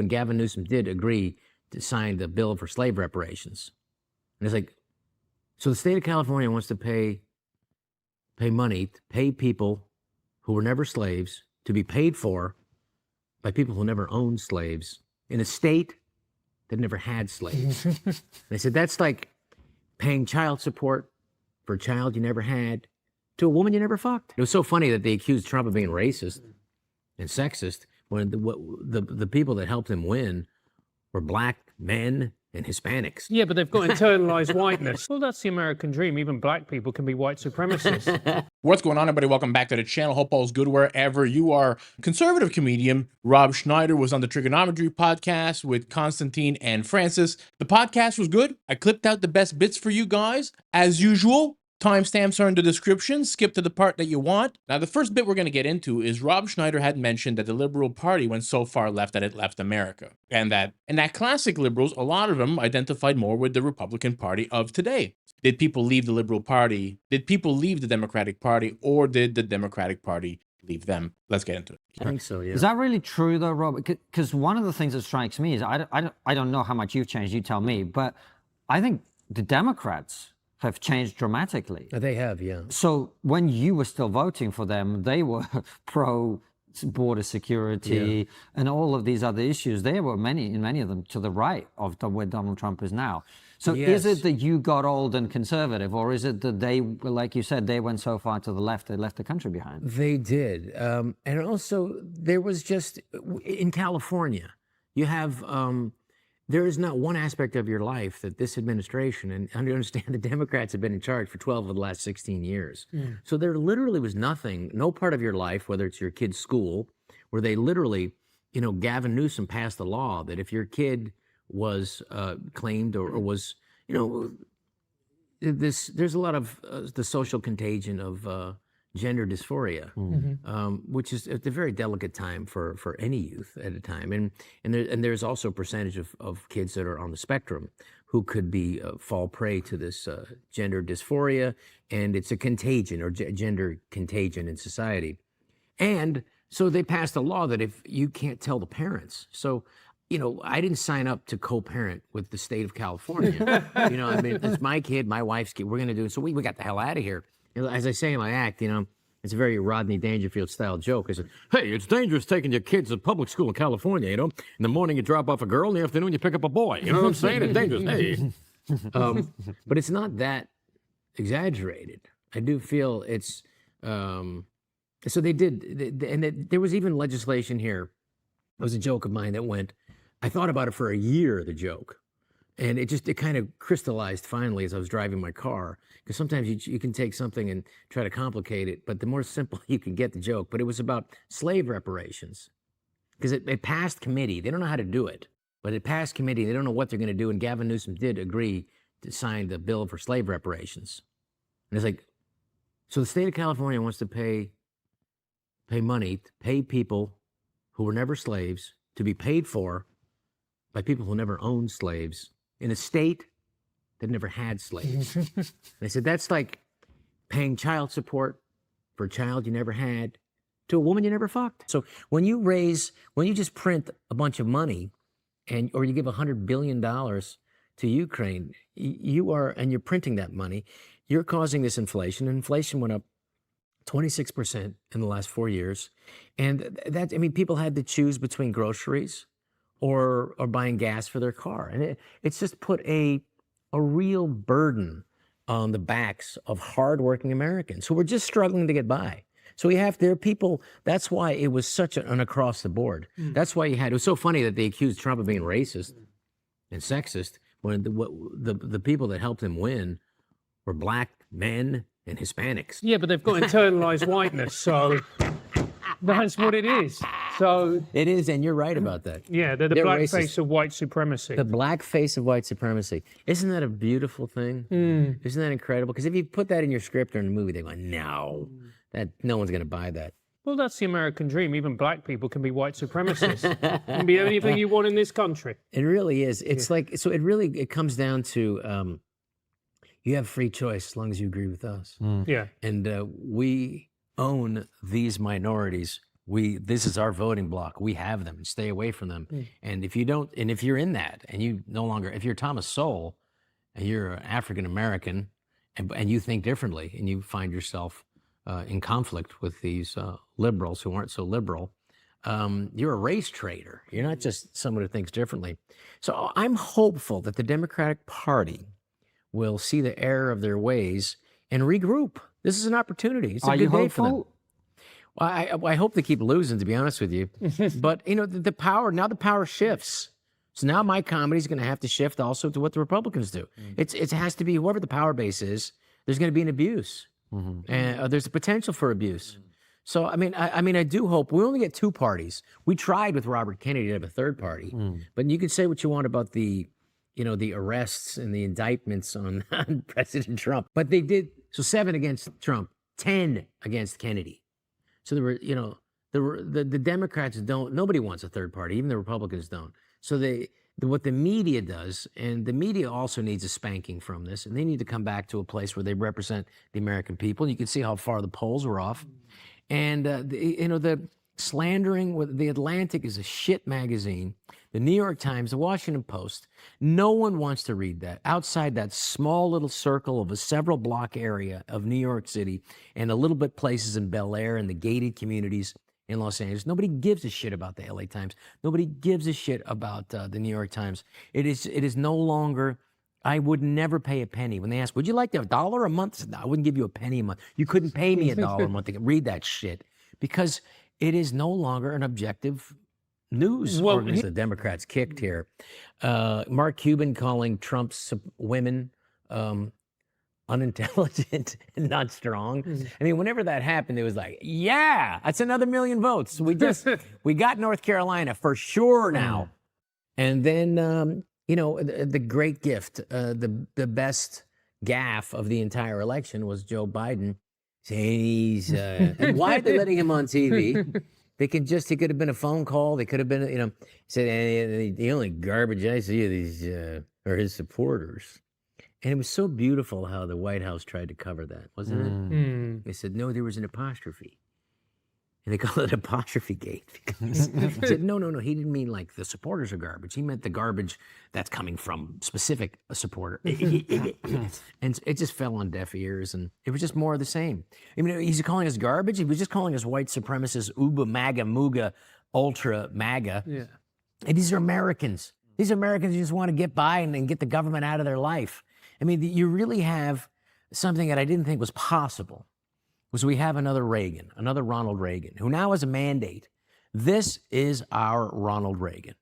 when Gavin Newsom did agree to sign the bill for slave reparations. And it's like, so the state of California wants to pay money to pay people who were never slaves to be paid for by people who never owned slaves in a state that never had slaves. They said that's like paying child support for a child you never had to a woman you never fucked. It was so funny that they accused Trump of being racist and sexist when the people that helped him win were black men and Hispanics. Yeah, but they've got internalized whiteness. Well, that's the American dream. Even black people can be white supremacists. What's going on, everybody? Welcome back to the channel. Hope all's good wherever you are. Conservative comedian Rob Schneider was on the Trigonometry podcast with Konstantin and Francis. The podcast was good. I clipped out the best bits for you guys. As usual, timestamps are in the description. Skip to the part that you want. Now, the first bit we're going to get into is Rob Schneider had mentioned that the Liberal Party went so far left that it left America. And that classic liberals, a lot of them identified more with the Republican Party of today. Did people leave the Liberal Party? Did people leave the Democratic Party? Or did the Democratic Party leave them? Let's get into it. I think so, yeah. Is that really true, though, Rob? Because one of the things that strikes me is, I don't know how much you've changed, you tell me, but I think the Democrats have changed dramatically. They have, yeah. So when you were still voting for them, they were pro border security and all of these other issues. There were many of them to the right of where Donald Trump is now. So is it that you got old and conservative, or is it that they, like you said, they went so far to the left, they left the country behind? They did. And also there was just, in California, you have, there is not one aspect of your life that this administration, and understand the Democrats have been in charge for 12 of the last 16 years. So there literally was nothing, no part of your life, whether it's your kid's school, where they literally, you know, Gavin Newsom passed a law that if your kid was claimed or was, you know, there's a lot of the social contagion of gender dysphoria, which is at a very delicate time for any youth at a time, and there's also a percentage of kids that are on the spectrum who could be fall prey to this gender dysphoria, and it's a contagion or gender contagion in society, and so they passed a law that if you can't tell the parents, so. You know, I didn't sign up to co-parent with the state of California. You know, I mean, it's my kid, my wife's kid. We're going to do it. So we got the hell out of here. You know, as I say in my act, you know, it's a very Rodney Dangerfield style joke. I said, hey, it's dangerous taking your kids to public school in California, you know. In the morning you drop off a girl, in the afternoon you pick up a boy. You know what I'm saying? It's dangerous. Hey. But it's not that exaggerated. I do feel it's, so they did, and there was even legislation here. It was a joke of mine that went, I thought about it for a year, the joke. And it kind of crystallized finally as I was driving my car. Because sometimes you can take something and try to complicate it, but the more simple you can get the joke. But it was about slave reparations. Because it passed committee. They don't know how to do it. But it passed committee. They don't know what they're going to do. And Gavin Newsom did agree to sign the bill for slave reparations. And it's like, so the state of California wants to pay money to pay people who were never slaves to be paid for by people who never owned slaves in a state that never had slaves. They said that's like paying child support for a child you never had to a woman you never fucked. So when you just print a bunch of money or you give $100 billion to Ukraine, and you're printing that money, you're causing this inflation. And inflation went up 26% in the last 4 years. And that, I mean, people had to choose between groceries or buying gas for their car. And it's just put a real burden on the backs of hardworking Americans who were just struggling to get by. So there are people, that's why it was such an across the board. That's why it was so funny that they accused Trump of being racist and sexist when the people that helped him win were black men and Hispanics. Yeah, but they've got internalized whiteness, so that's what it is. So it is, and you're right about that. Yeah, they're the black face of white supremacy. The black face of white supremacy. Isn't that a beautiful thing? Isn't that incredible? Because if you put that in your script or in a movie, they go, no, no one's going to buy that. Well, that's the American dream. Even black people can be white supremacists. You can be anything you want in this country. It really is. It's like, so it comes down to, you have free choice as long as you agree with us. Yeah. And we own these minorities This is our voting bloc. We have them, and stay away from them. And if you don't, and if you're in that, and you no longer, if you're Thomas Sowell, and you're African American, and you think differently, and you find yourself in conflict with these liberals who aren't so liberal, you're a race traitor. You're not just someone who thinks differently. So I'm hopeful that the Democratic Party will see the error of their ways and regroup. This is an opportunity. It's a good day for them. Well, I hope they keep losing, to be honest with you. But, you know, the power shifts. So now my comedy is going to have to shift also to what the Republicans do. It has to be whoever the power base is, there's going to be an abuse. And there's a potential for abuse. So, I mean, I do hope we only get two parties. We tried with Robert Kennedy to have a third party. But you can say what you want about the arrests and the indictments on President Trump. But they did, so 7 against Trump, 10 against Kennedy. So there were, the Democrats don't, nobody wants a third party, even the Republicans don't. So what the media does, and the media also needs a spanking from this, and they need to come back to a place where they represent the American people. You can see how far the polls were off. And, the slandering, the Atlantic is a shit magazine. The New York Times, the Washington Post, no one wants to read that. Outside that small little circle of a several block area of New York City and a little bit places in Bel Air and the gated communities in Los Angeles, nobody gives a shit about the LA Times. Nobody gives a shit about the New York Times. It is no longer, I would never pay a penny. When they ask, would you like $1 a month? No, I wouldn't give you a penny a month. You couldn't pay me $1 a month to read that shit because it is no longer an objective news organization. The Democrats kicked here. Mark Cuban calling Trump's women unintelligent and not strong. I mean, whenever that happened, it was like, yeah, that's another 1 million votes. We got North Carolina for sure now. And then, the great gift, the best gaffe of the entire election was Joe Biden saying he's, and why are they letting him on TV? He could have been a phone call. They could have been, said, the only garbage I see of these are his supporters. And it was so beautiful how the White House tried to cover that, wasn't it? They said, no, there was an apostrophe. And they call it apostrophe gate because he said, no, he didn't mean like the supporters are garbage. He meant the garbage that's coming from specific supporter. And it just fell on deaf ears, and it was just more of the same. I mean, he's calling us garbage. He was just calling us white supremacists, uber MAGA, MUGA, ultra MAGA. Yeah. And these are Americans. These Americans just want to get by and get the government out of their life. I mean, you really have something that I didn't think was possible. Was we have another Reagan, another Ronald Reagan, who now has a mandate. This is our Ronald Reagan.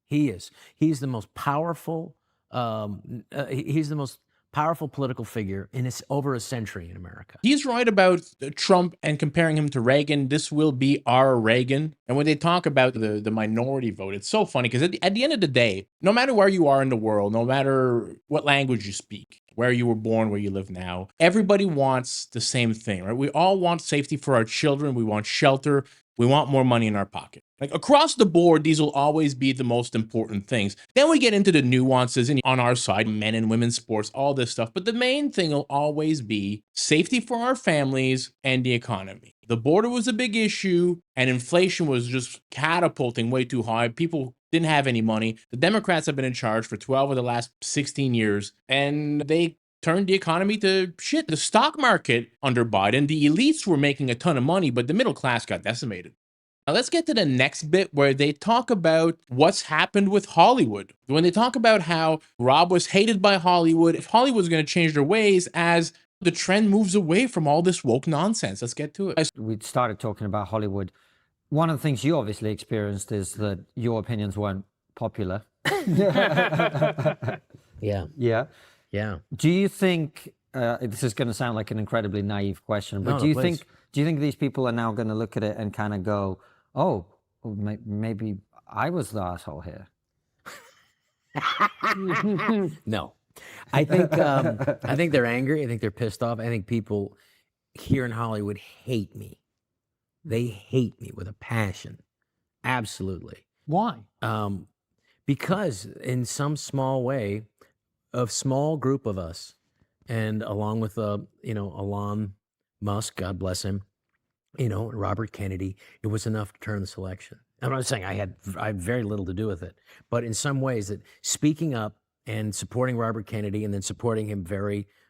He is. He's the most powerful. He's the most powerful political figure in over a century in America. He's right about Trump and comparing him to Reagan. This will be our Reagan. And when they talk about the minority vote, it's so funny because at the end of the day, no matter where you are in the world, no matter what language you speak, where you were born, where you live now, everybody wants the same thing, right? We all want safety for our children. We want shelter. We want more money in our pocket. Like across the board, these will always be the most important things. Then we get into the nuances and on our side, men and women's sports, all this stuff. But the main thing will always be safety for our families and the economy. The border was a big issue and inflation was just catapulting way too high. People didn't have any money. The Democrats have been in charge for 12 of the last 16 years, and they turned the economy to shit. The stock market under Biden, the elites were making a ton of money, but the middle class got decimated. Now let's get to the next bit where they talk about what's happened with Hollywood. When they talk about how Rob was hated by Hollywood, if Hollywood's going to change their ways as the trend moves away from all this woke nonsense. Let's get to it. We started talking about Hollywood. One of the things you obviously experienced is that your opinions weren't popular. Yeah. Yeah. Yeah. Do you think this is going to sound like an incredibly naive question, but do you think these people are now going to look at it and kind of go, "Oh, maybe I was the asshole here"? No, I think they're angry. I think they're pissed off. I think people here in Hollywood hate me. They hate me with a passion. Absolutely. Why? Because in some small way, a small group of us, and along with Elon Musk, God bless him, you know, and Robert Kennedy, it was enough to turn the selection. I'm not saying I had very little to do with it, but in some ways that speaking up and supporting Robert Kennedy and then supporting him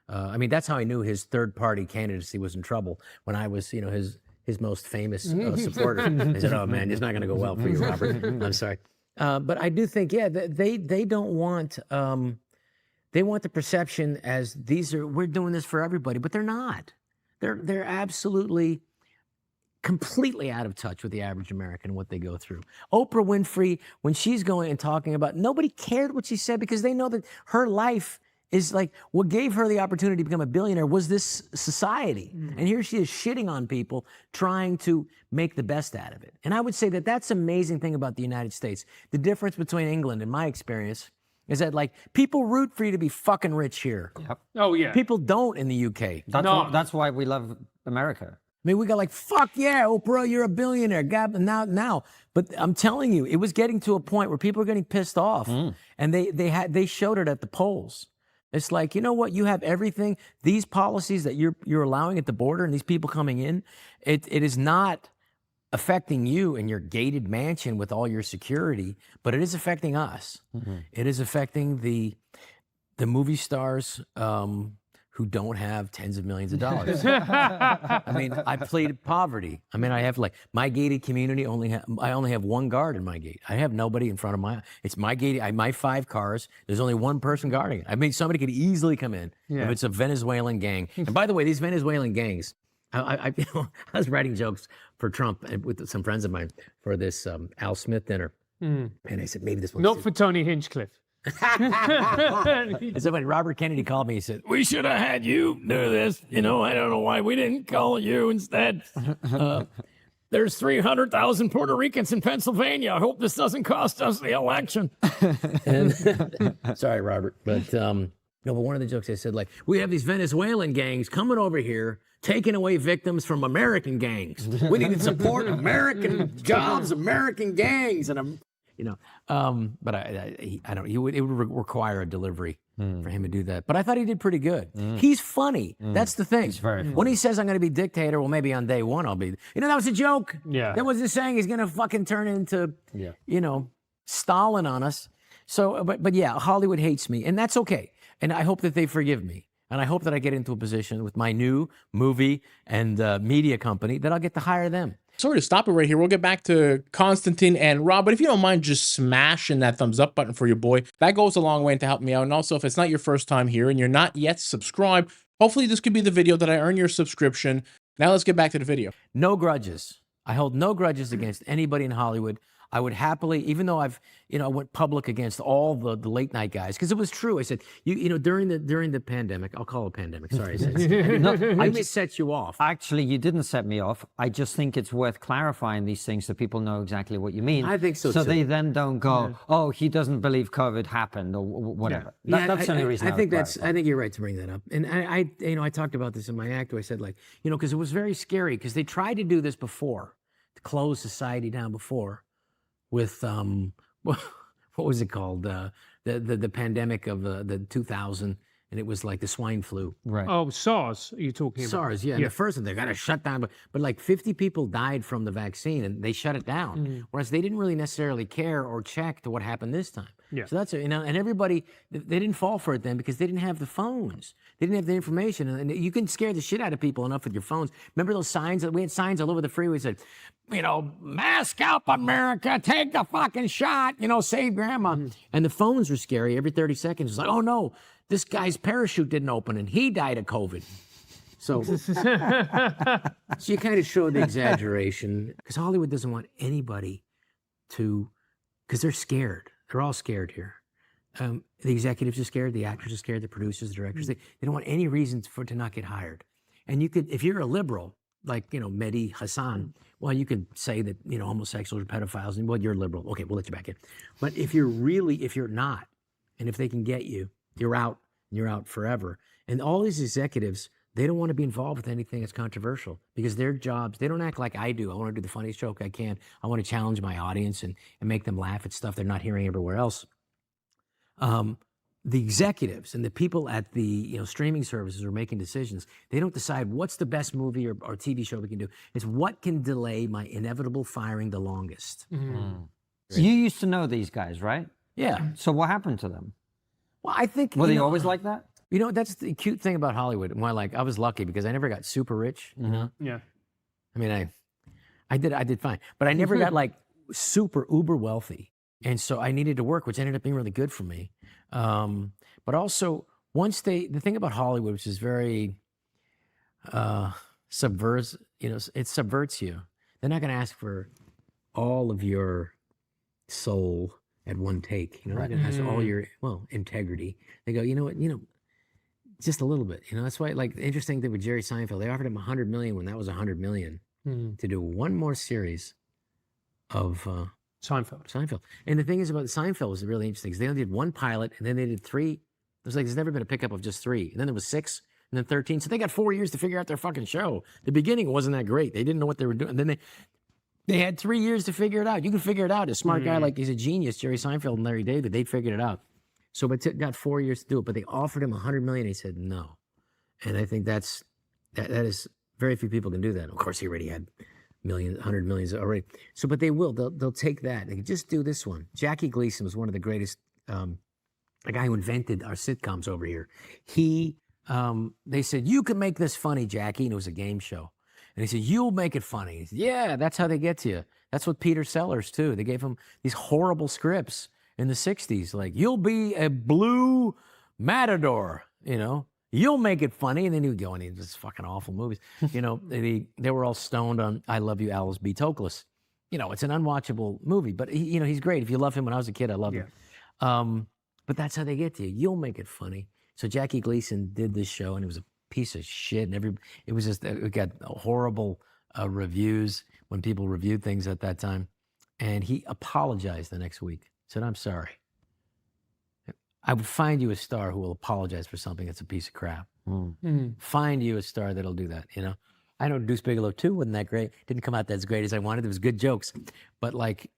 I mean, that's how I knew his third party candidacy was in trouble when I was, you know, his most famous supporter. I said, oh man, it's not going to go well for you, Robert. I'm sorry. But I do think, yeah, they don't want, they want the perception as we're doing this for everybody, but they're not. They're absolutely completely out of touch with the average American and what they go through. Oprah Winfrey, when she's going and talking about, nobody cared what she said because they know that her life is like, what gave her the opportunity to become a billionaire was this society. And here she is shitting on people, trying to make the best out of it. And I would say that that's the amazing thing about the United States. The difference between England, in my experience, is that like people root for you to be fucking rich here. Yep. Oh, yeah. People don't in the UK. That's why we love America. I mean, we got like, fuck yeah, Oprah, you're a billionaire. God, now. But I'm telling you, it was getting to a point where people were getting pissed off. And they showed it at the polls. It's like, you know what? You have everything. These policies that you're allowing at the border and these people coming in, it is not affecting you in your gated mansion with all your security, but it is affecting us. It is affecting the movie stars who don't have tens of millions of dollars. I mean, I pleaded poverty. I mean, I have like my gated community I only have one guard in my gate. I have nobody in front of it's my gate. My 5 cars. There's only one person guarding it. I mean, somebody could easily come in if it's a Venezuelan gang. And by the way, these Venezuelan gangs, I was writing jokes for Trump with some friends of mine for this Al Smith dinner. And I said, maybe this one's Not for Tony Hinchcliffe. And so when Robert Kennedy called me, he said, we should have had you do this. You know, I don't know why we didn't call you instead. There's 300,000 Puerto Ricans in Pennsylvania. I hope this doesn't cost us the election. Sorry, Robert. But no, but one of the jokes I said, like, we have these Venezuelan gangs coming over here, taking away victims from American gangs. We need to support American jobs, American gangs. And I'm, you know, but I don't. It would require a delivery for him to do that. But I thought he did pretty good. He's funny. That's the thing. He's very funny. When he says I'm going to be dictator, well, maybe on day one I'll be. You know, that was a joke. Yeah. That wasn't saying he's going to fucking turn into, you know, Stalin on us. So, but yeah, Hollywood hates me, and that's okay. And I hope that they forgive me. And I hope that I get into a position with my new movie and media company that I'll get to hire them. Sorry to stop it right here. We'll get back to Konstantin and Rob, but if you don't mind just smashing that thumbs up button for your boy, that goes a long way to help me out. And also, if it's not your first time here and you're not yet subscribed, hopefully this could be the video that I earn your subscription. Now let's get back to the video. No grudges. I hold no grudges against anybody in Hollywood. I would happily, even though I went public against all the late night guys, because it was true. I said, you know, during the pandemic, I'll call it a pandemic. Sorry, I just set you off. Actually, you didn't set me off. I just think it's worth clarifying these things so people know exactly what you mean. I think so, so too. they then don't go, oh, he doesn't believe COVID happened or whatever. That's the only reason. I think you're right to bring that up. And I talked about this in my act where I said, like, you know, because it was very scary because they tried to do this before, to close society down before. With what was it called? The pandemic of the 2000, and it was like the swine flu. Right. Oh, SARS. Are you talking about? SARS, yeah. And the first one they got to shut down, but like 50 people died from the vaccine, and they shut it down. Whereas they didn't really necessarily care or check to what happened this time. Yeah. So that's and everybody they didn't fall for it then because they didn't have the phones. They didn't have the information, and you can scare the shit out of people enough with your phones. Remember those signs we had signs all over the freeway that said, you know, mask up, America, take the fucking shot, you know, save grandma. And the phones were scary. Every 30 seconds, it's like, oh no, this guy's parachute didn't open and he died of COVID. So, so you kind of show the exaggeration because Hollywood doesn't want anybody because they're scared. They're all scared here. The executives are scared, the actors are scared, the producers, the directors. They don't want any reason to not get hired. And you could, if you're a liberal, like, you know, Mehdi Hassan, well, you could say that, you know, homosexuals are pedophiles, and well, you're liberal. Okay, we'll let you back in. But if you're not, and if they can get you, you're out forever. And all these executives, they don't want to be involved with anything that's controversial because their jobs, they don't act like I do. I want to do the funniest joke I can. I want to challenge my audience and make them laugh at stuff they're not hearing everywhere else. the executives and the people at the streaming services are making decisions. They don't decide what's the best movie or TV show we can do. It's what can delay my inevitable firing the longest. You used to know these guys, right? Yeah. So what happened to them? Well, I think Were they always like that? that's the cute thing about Hollywood. Why, I was lucky because I never got super rich. Yeah. I mean, I did fine, but I never got like super uber wealthy, and so I needed to work, which ended up being really good for me. But also, the thing about Hollywood, which is very subverts, it subverts you. They're not going to ask for all of your soul at one take. They're going to ask all your integrity. They go, you know what, just a little bit. That's why, like, the interesting thing with Jerry Seinfeld, they offered him $100 million when that was $100 million to do one more series of Seinfeld. And the thing is about Seinfeld was really interesting because they only did one pilot and then they did 3. There's never been a pickup of just 3. And then there was 6 and then 13. So they got 4 years to figure out their fucking show. The beginning wasn't that great. They didn't know what they were doing. And then they had 3 years to figure it out. You can figure it out. A smart guy he's a genius, Jerry Seinfeld and Larry David, they figured it out. So but it got 4 years to do it. But they offered him $100 million. He said no. And I think that is very few people can do that. Of course, he already had $100 million already. So, but they'll take that. They can just do this one. Jackie Gleason was one of the greatest, a guy who invented our sitcoms over here. They said, you can make this funny, Jackie. And it was a game show. And he said, you'll make it funny. He said, yeah, that's how they get to you. That's what Peter Sellers, too. They gave him these horrible scripts in the 60s. Like, you'll be a blue matador, You'll make it funny. And then he would go, and he just fucking awful movies. They were all stoned on I Love You, Alice B. Toklas. It's an unwatchable movie, but he's great. If you love him when I was a kid, I loved him. But that's how they get to you. You'll make it funny. So Jackie Gleason did this show, and it was a piece of shit. And it got horrible reviews when people reviewed things at that time. And he apologized the next week. Said, I'm sorry. I would find you a star who will apologize for something that's a piece of crap. Find you a star that'll do that, I know Deuce Bigelow, too, wasn't that great. Didn't come out as great as I wanted. There was good jokes. But, it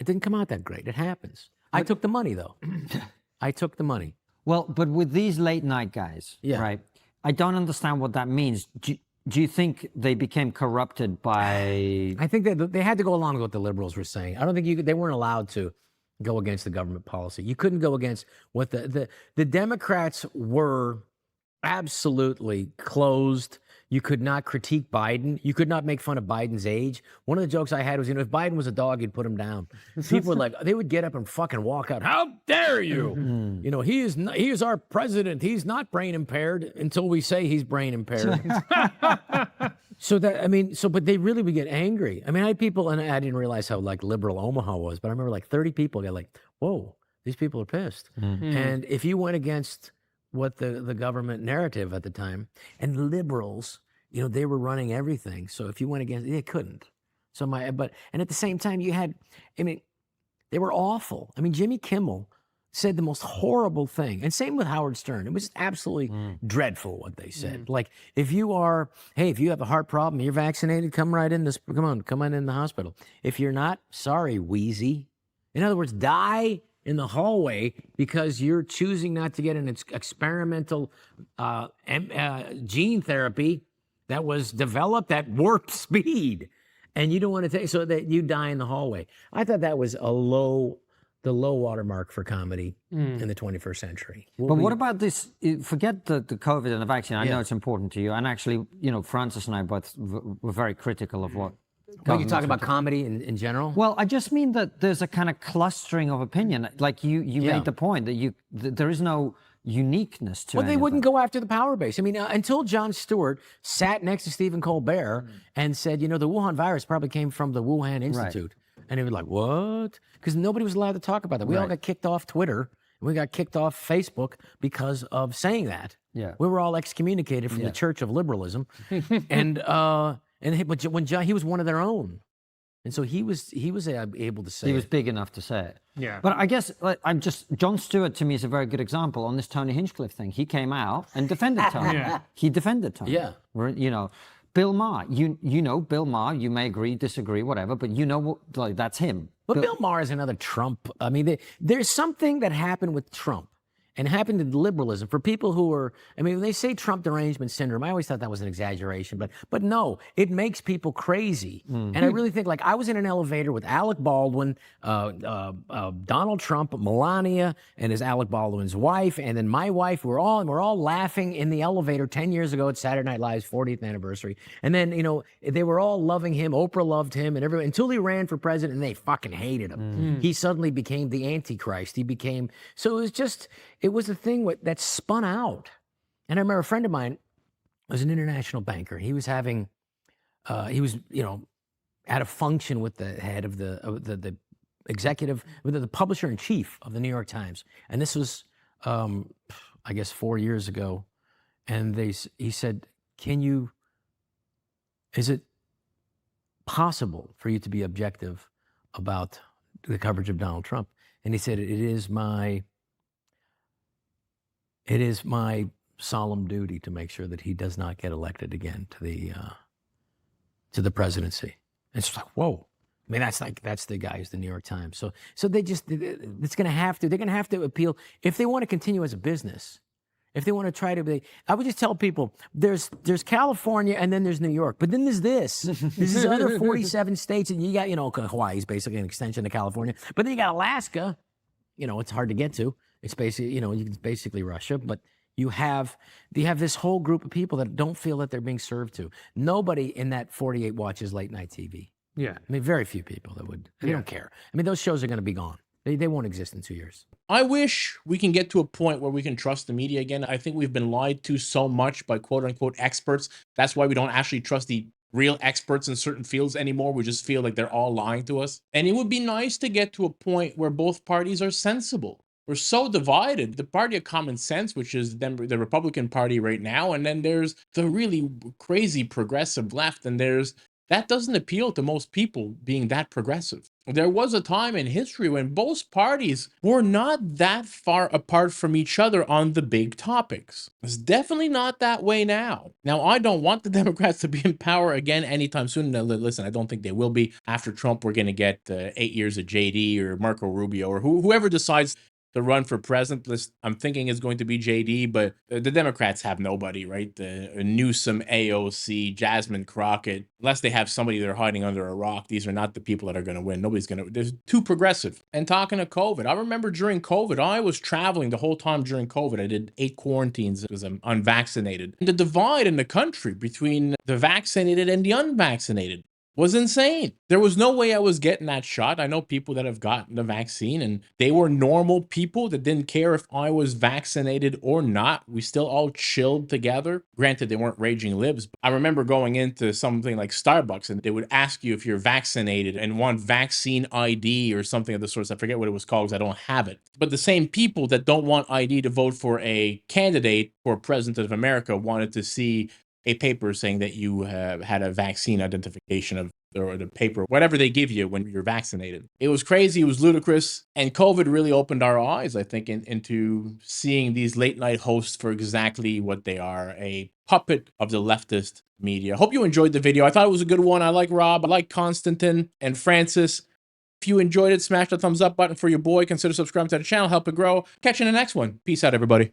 didn't come out that great. It happens. I took the money, though. I took the money. Well, but with these late night guys, right, I don't understand what that means. Do you think they became corrupted by... I think that they had to go along with what the liberals were saying. I don't think they weren't allowed to go against the government policy. You couldn't go against what the Democrats were absolutely closed. You could not critique Biden. You could not make fun of Biden's age. One of the jokes I had was, if Biden was a dog, you'd put him down. People were they would get up and fucking walk out. How dare you? He is our president. He's not brain impaired until we say he's brain impaired. But they really would get angry. I had people, and I didn't realize how liberal Omaha was, but I remember 30 people got whoa, these people are pissed. And if you went against what the government narrative at the time, and liberals, they were running everything. So if you went against it, they couldn't. And at the same time you had, they were awful. Jimmy Kimmel said the most horrible thing. And same with Howard Stern. It was just absolutely dreadful what they said. If you have a heart problem, you're vaccinated, come on in the hospital. If you're not, sorry, Wheezy. In other words, die in the hallway because you're choosing not to get an experimental gene therapy that was developed at warp speed. And you don't want to take, so that you die in the hallway. I thought that was the low watermark for comedy in the 21st century. What about this? Forget the COVID and the vaccine. I know it's important to you. And actually, Francis and I both were very critical of what... you talk about comedy in general? Well, I just mean that there's a kind of clustering of opinion. Like you made the point that there is no uniqueness to it. Well, they wouldn't go after the power base. Until Jon Stewart sat next to Stephen Colbert and said, the Wuhan virus probably came from the Wuhan Institute. Right. And he was like, what? Because nobody was allowed to talk about that. We all got kicked off Twitter. And we got kicked off Facebook because of saying that. Yeah. We were all excommunicated from the Church of Liberalism. But when he was one of their own. And so he was able to say he was big enough to say it. Yeah. But I guess Jon Stewart to me is a very good example on this Tony Hinchcliffe thing. He came out and defended Tony. He defended Tony. Yeah. Bill Maher, you know Bill Maher, you may agree, disagree, whatever, but that's him. But Bill Maher is another Trump. There's something that happened with Trump. And it happened to liberalism. For people who are, I mean, when they say Trump derangement syndrome, I always thought that was an exaggeration, but no, it makes people crazy. And I really think, like, I was in an elevator with Alec Baldwin, Donald Trump, Melania, and his Alec Baldwin's wife, and then my wife. We're all laughing in the elevator 10 years ago at Saturday Night Live's 40th anniversary. And then, you know, they were all loving him. Oprah loved him, and everyone, until he ran for president, and they fucking hated him. He suddenly became the Antichrist. He became, so it was just, it was a thing that spun out. And I remember a friend of mine was an international banker. He was having, he was, you know, at a function with the head of the executive, with the publisher in chief of the New York Times. And this was, I guess, 4 years ago. And he said, is it possible for you to be objective about the coverage of Donald Trump? And he said, it is my solemn duty to make sure that he does not get elected again to the presidency. And it's like, whoa. I mean, that's the guy who's the New York Times. So they're going to have to appeal if they want to continue as a business. If they want to try to, I would just tell people there's California and then there's New York, but then there's this. There's these other 47 states, and you got, you know, Hawaii's basically an extension of California, but then you got Alaska. You know, it's hard to get to. It's basically, you know, it's basically Russia, but you have this whole group of people that don't feel that they're being served to. Nobody in that 48 watches late night TV. Yeah. I mean, very few people that would. They don't care. I mean, those shows are going to be gone. They won't exist in 2 years. I wish we can get to a point where we can trust the media again. I think we've been lied to so much by quote unquote experts. That's why we don't actually trust the real experts in certain fields anymore. We just feel like they're all lying to us. And it would be nice to get to a point where both parties are sensible. We're so divided. The party of common sense, which is the Republican Party right now, and then there's the really crazy progressive left, and that doesn't appeal to most people, being that progressive. There was a time in history when both parties were not that far apart from each other on the big topics. It's definitely not that way now. Now, I don't want the Democrats to be in power again anytime soon. Now, listen, I don't think they will be. After Trump, we're going to get 8 years of JD or Marco Rubio or whoever decides the run for president list, I'm thinking is going to be JD, but the Democrats have nobody, right? The Newsom, AOC, Jasmine Crockett, unless they have somebody they're hiding under a rock, these are not the people that are going to win. Nobody's going to, they're too progressive. And talking of COVID, I remember during COVID, I was traveling the whole time during COVID. I did 8 quarantines because I'm unvaccinated. And the divide in the country between the vaccinated and the unvaccinated was insane. There was no way I was getting that shot. I know people that have gotten the vaccine, and they were normal people that didn't care if I was vaccinated or not. We still all chilled together. Granted, they weren't raging libs. I remember going into something like Starbucks, and they would ask you if you're vaccinated and want vaccine ID or something of the sort. I forget what it was called because I don't have it. But the same people that don't want ID to vote for a candidate for president of America wanted to see a paper saying that you have had a vaccine identification of, or the paper, whatever they give you when you're vaccinated. It was crazy. It was ludicrous. And COVID really opened our eyes, I think, into seeing these late night hosts for exactly what they are, a puppet of the leftist media. Hope you enjoyed the video. I thought it was a good one. I like Rob. I like Konstantin and Francis. If you enjoyed it, smash the thumbs up button for your boy. Consider subscribing to the channel. Help it grow. Catch you in the next one. Peace out, everybody.